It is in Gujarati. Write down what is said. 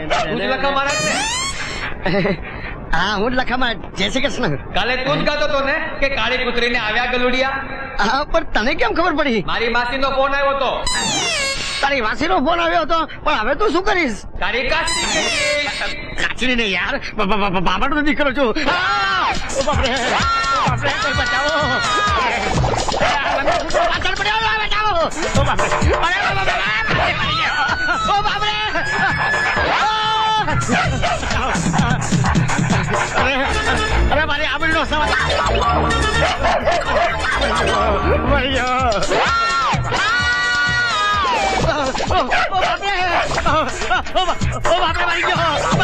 લખા મહારાજ ને હા હું જ લખામાં. જય શ્રી કૃષ્ણ. કાલે તું જ ગાતો તો ને કે કાળી કૂતરીને આવ્યા ગલુડિયા. હા પણ તને કેમ ખબર પડી? મારી માસીનો ફોન આવ્યો તો. તારી વાસીનો ફોન આવ્યો હતો, પણ હવે તું શું કરીશ? તારી કાચી કાચડી ને યાર, બાબાનો દીકરો છું. ઓ બાપરે, બાપરે, કોઈ બચાવો. પાછળ પડ્યો, બચાવો. ઓ બાપરે, અરે ઓ બાપરે. અરે મારી આબરૂનો સવાલ. ઓ બાપરે મારી ગયો.